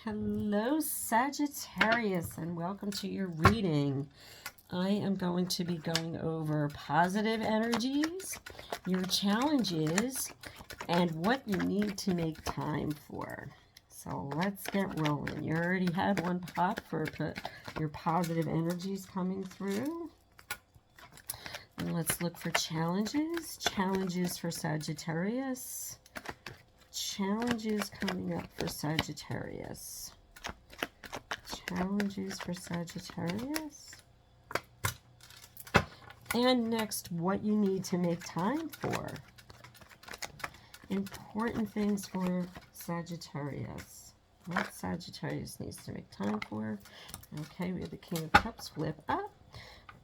Hello, Sagittarius, and welcome to your reading. I am going to be going over positive energies, your challenges, and what you need to make time for. So let's get rolling. You already had one pop for your positive energies coming through. And let's look for challenges. Challenges for Sagittarius. Challenges coming up for Sagittarius. Challenges for Sagittarius. And next, what you need to make time for. Important things for Sagittarius. What Sagittarius needs to make time for. Okay, we have the King of Cups flip up.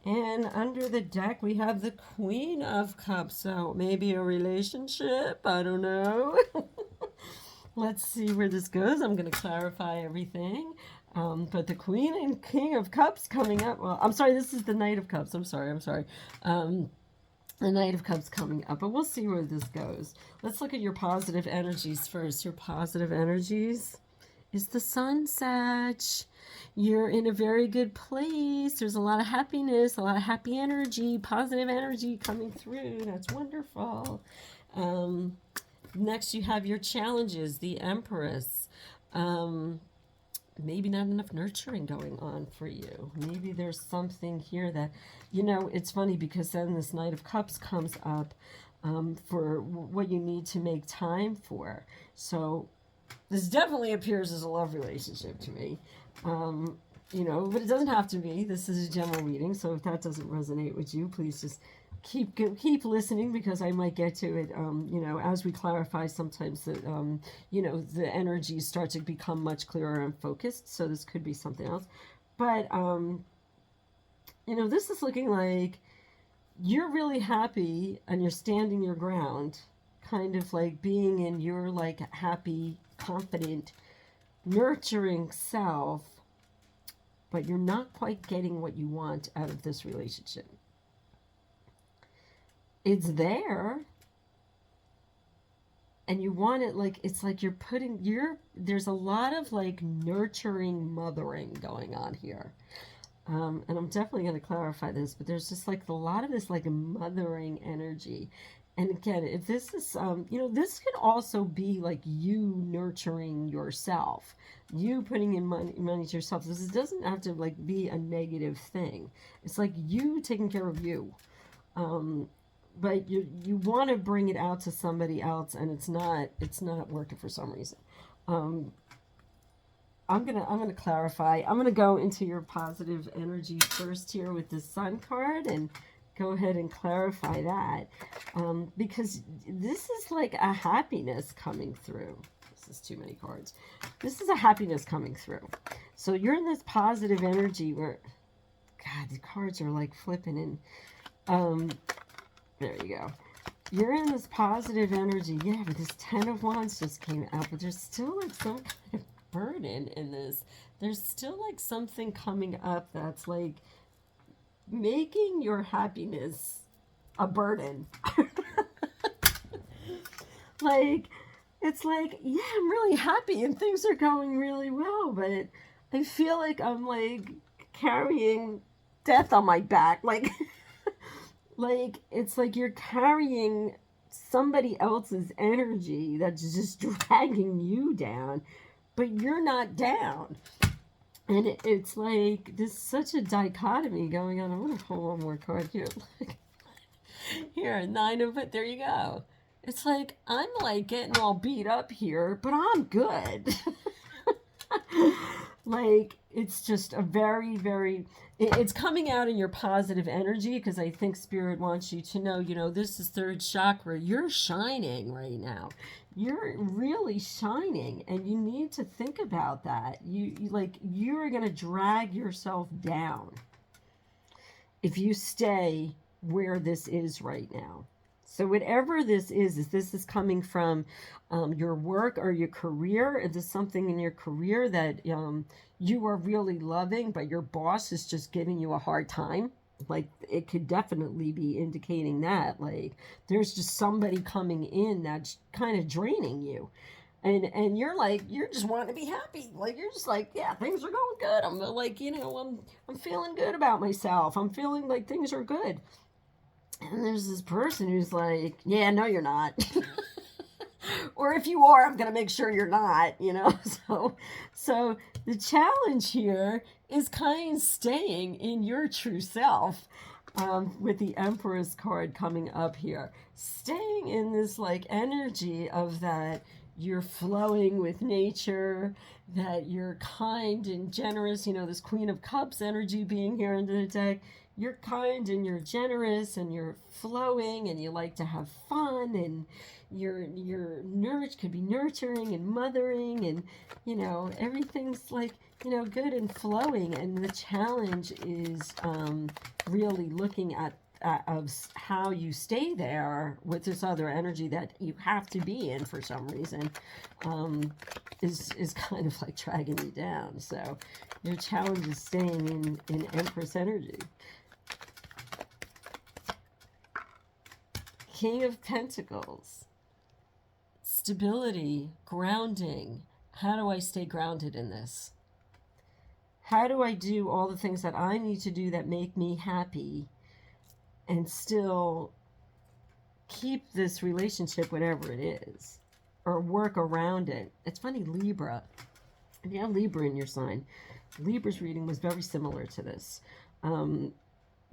And under the deck, we have the Queen of Cups. So maybe a relationship. I don't know. Let's see where this goes. I'm going to clarify everything. But the Queen and King of Cups coming up. Well, I'm sorry. This is the Knight of Cups. I'm sorry. The Knight of Cups coming up. But we'll see where this goes. Let's look at your positive energies first. Your positive energies is the Sun, Sag. You're in a very good place. There's a lot of happiness, a lot of happy energy, positive energy coming through. That's wonderful. Next, you have your challenges, the Empress. Maybe not enough nurturing going on for you. Maybe there's something here that, it's funny because then this Knight of Cups comes up for what you need to make time for. So this definitely appears as a love relationship to me. But it doesn't have to be. This is a general reading, so if that doesn't resonate with you, please just keep listening, because I might get to it, as we clarify. Sometimes the the energies start to become much clearer and focused, so this could be something else. But, this is looking like you're really happy and you're standing your ground, kind of like being in your, like, happy, confident, nurturing self, but you're not quite getting what you want out of this relationship. It's there, and you want it, like, it's like you're there's a lot of, like, nurturing, mothering going on here. And I'm definitely going to clarify this, but there's just, like, a lot of this, like, mothering energy. And again, if this is, this could also be like you nurturing yourself, you putting in money to yourself. This doesn't have to, like, be a negative thing. It's like you taking care of you. But you want to bring it out to somebody else, and it's not working for some reason. I'm gonna clarify. I'm gonna go into your positive energy first here with the Sun card, and go ahead and clarify that, because this is like a happiness coming through. This is too many cards. This is a happiness coming through. So you're in this positive energy where, God, the cards are like flipping, and there you go. You're in this positive energy. Yeah, but this Ten of Wands just came out, but there's still, like, some kind of burden in this. There's still, like, something coming up that's, like, making your happiness a burden. Like, it's like, yeah, I'm really happy and things are going really well, but I feel like I'm, like, carrying death on my back. Like, like, it's like you're carrying somebody else's energy that's just dragging you down, but you're not down. And it's like, there's such a dichotomy going on. I'm going to pull one more card here. Here, Nine of it. There you go. It's like, I'm, like, getting all beat up here, but I'm good. Like, it's just a very, very, it's coming out in your positive energy, because I think Spirit wants you to know, this is third chakra. You're shining right now. You're really shining, and you need to think about that. You're going to drag yourself down if you stay where this is right now. So whatever this is, if this is coming from your work or your career, if there's something in your career that you are really loving, but your boss is just giving you a hard time, like, it could definitely be indicating that. Like, there's just somebody coming in that's kind of draining you. And you're like, you're just wanting to be happy. Like, you're just like, yeah, things are going good. I'm like, I'm feeling good about myself. I'm feeling like things are good. And there's this person who's like, yeah, no, you're not. Or if you are, I'm going to make sure you're not, So the challenge here is kind of staying in your true self, with the Empress card coming up here. Staying in this like energy of that you're flowing with nature, that you're kind and generous, this Queen of Cups energy being here under the deck. You're kind and you're generous and you're flowing and you like to have fun, and your could be nurturing and mothering, and everything's like good and flowing. And the challenge is really looking at of how you stay there with this other energy that you have to be in for some reason, is kind of like dragging you down. So your challenge is staying in Empress energy. King of Pentacles. Stability, grounding. How do I stay grounded in this? How do I do all the things that I need to do that make me happy and still keep this relationship, whatever it is, or work around it? It's funny, Libra. If you have Libra in your sign, Libra's reading was very similar to this.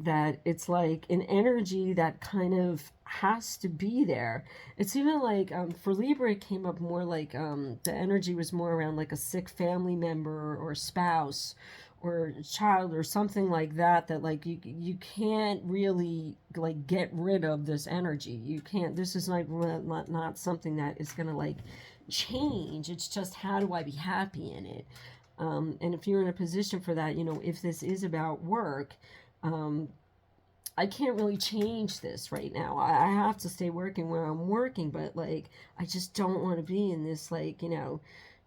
That it's like an energy that kind of has to be there. It's even like, for Libra, it came up more like the energy was more around like a sick family member or spouse or child or something like that, that like you can't really like get rid of this energy. You can't, this is like not something that is going to like change. It's just, how do I be happy in it? And if you're in a position for that, if this is about work, I can't really change this right now. I have to stay working where I'm working, but like, I just don't want to be in this, like,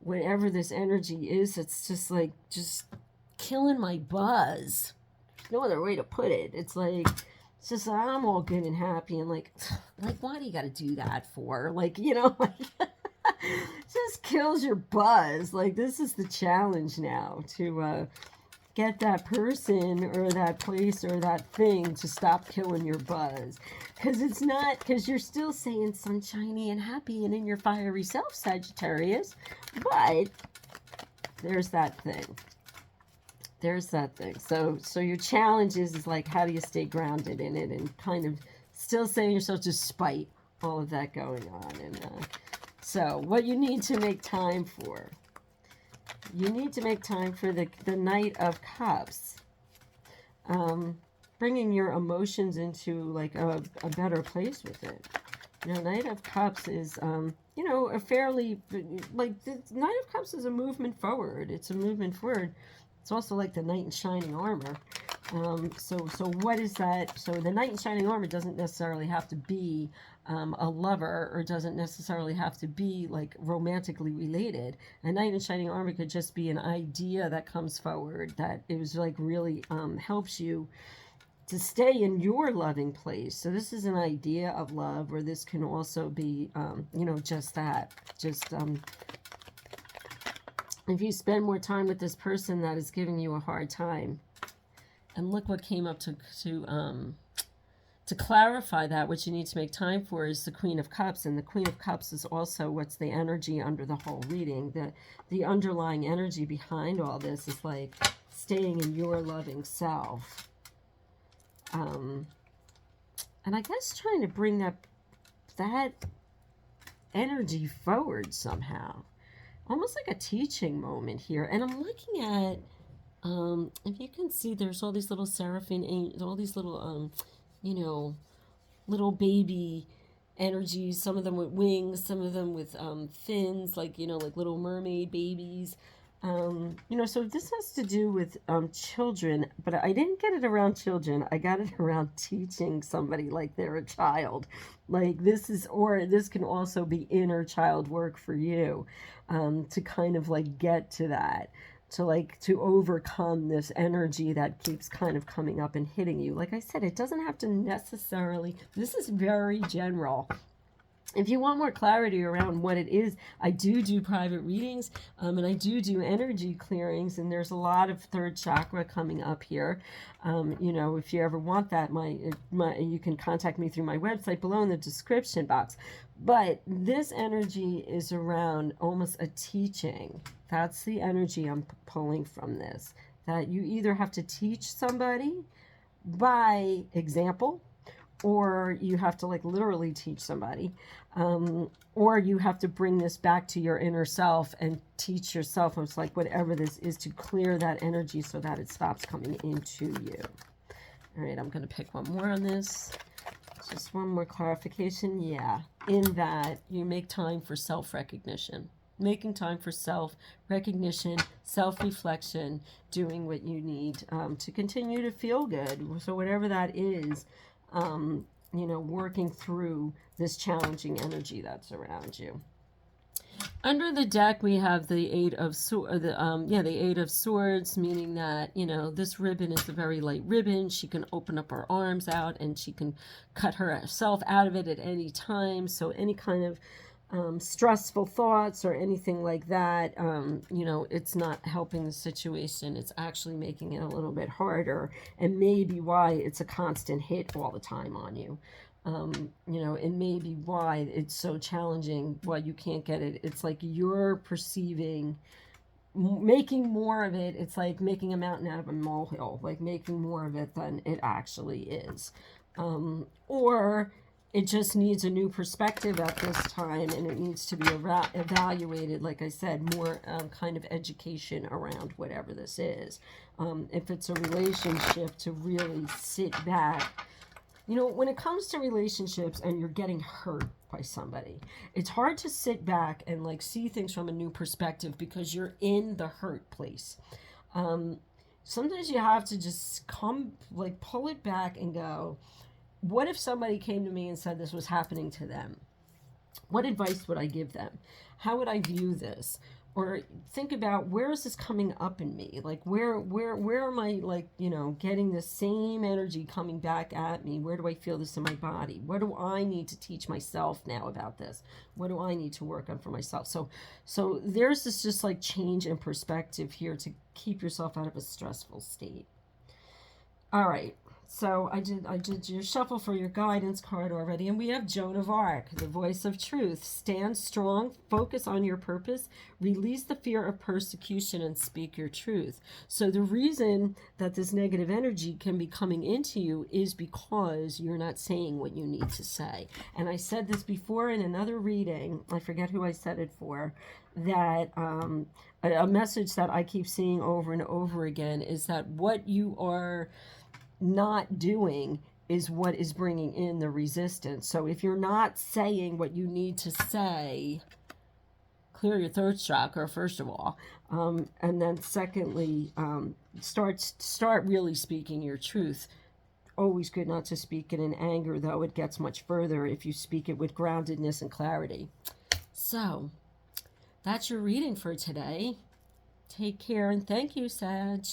whatever this energy is, it's just like, just killing my buzz. There's no other way to put it. It's like, it's just, I'm all good and happy, and like, why do you got to do that for? Like, like, just kills your buzz. Like, this is the challenge now, to, get that person or that place or that thing to stop killing your buzz. Because you're still saying sunshiny and happy and in your fiery self, Sagittarius. But there's that thing. So your challenge is like, how do you stay grounded in it and kind of still saying yourself, despite all of that going on. And so what you need to make time for. You need to make time for the Knight of Cups. Bringing your emotions into like a better place with it. Knight of Cups is, a fairly, like, the Knight of Cups is a movement forward. It's a movement forward. It's also like the Knight in Shining Armor. So what is that? So the Knight in Shining Armor doesn't necessarily have to be a lover, or doesn't necessarily have to be like romantically related. A Knight in Shining Armor could just be an idea that comes forward that it was like really helps you to stay in your loving place. So this is an idea of love, or this can also be, just that. Just if you spend more time with this person that is giving you a hard time. And look what came up to clarify that. What you need to make time for is the Queen of Cups, and the Queen of Cups is also what's the energy under the whole reading. The underlying energy behind all this is like staying in your loving self. And I guess trying to bring that energy forward somehow. Almost like a teaching moment here. And I'm looking at, if you can see, there's all these little seraphim angels, all these little, little baby energies, some of them with wings, some of them with fins, like, like little mermaid babies. So this has to do with children, but I didn't get it around children. I got it around teaching somebody like they're a child. Like this can also be inner child work for you, to kind of like get to that. To overcome this energy that keeps kind of coming up and hitting you. Like I said, it doesn't have to necessarily, this is very general. If you want more clarity around what it is, I do private readings, and I do energy clearings, and there's a lot of third chakra coming up here. You know, if you ever want that, you can contact me through my website below in the description box. But this energy is around almost a teaching. That's the energy I'm pulling from this. That you either have to teach somebody by example, or you have to like literally teach somebody, or you have to bring this back to your inner self and teach yourself. It's like whatever this is, to clear that energy so that it stops coming into you. All right, I'm going to pick one more on this. Just one more clarification. Yeah, in that you make time for self-recognition. Making time for self-recognition, self-reflection, doing what you need to continue to feel good. So whatever that is, you know, working through this challenging energy that's around you. Under the deck, we have the Eight of Swords, meaning that, you know, this ribbon is a very light ribbon. She can open up her arms out and she can cut herself out of it at any time. So any kind of stressful thoughts or anything like that, you know, it's not helping the situation. It's actually making it a little bit harder, and maybe why it's a constant hit all the time on you. You know, and maybe why it's so challenging, why you can't get it. It's like you're perceiving making more of it. It's like making a mountain out of a molehill, like making more of it than it actually is. Or it just needs a new perspective at this time, and it needs to be evaluated, like I said, more kind of education around whatever this is. If it's a relationship, to really sit back. You know, when it comes to relationships and you're getting hurt by somebody, it's hard to sit back and like see things from a new perspective because you're in the hurt place. Sometimes you have to just pull it back and go, what if somebody came to me and said this was happening to them? What advice would I give them? How would I view this? Or think about, where is this coming up in me? Like, where am I, like, you know, getting the same energy coming back at me? Where do I feel this in my body? What do I need to teach myself now about this? What do I need to work on for myself? So there's this just like change in perspective here to keep yourself out of a stressful state. All right. So I did your shuffle for your guidance card already, and we have Joan of Arc, the voice of truth. Stand strong, focus on your purpose, release the fear of persecution, and speak your truth. So the reason that this negative energy can be coming into you is because you're not saying what you need to say. And I said this before in another reading, I forget who I said it for, that a message that I keep seeing over and over again is that what you are not doing is what is bringing in the resistance. So if you're not saying what you need to say, clear your third chakra, first of all, and then secondly, start really speaking your truth. Always good not to speak it in anger, though it gets much further if you speak it with groundedness and clarity. So that's your reading for today. Take care, and thank you, Sag.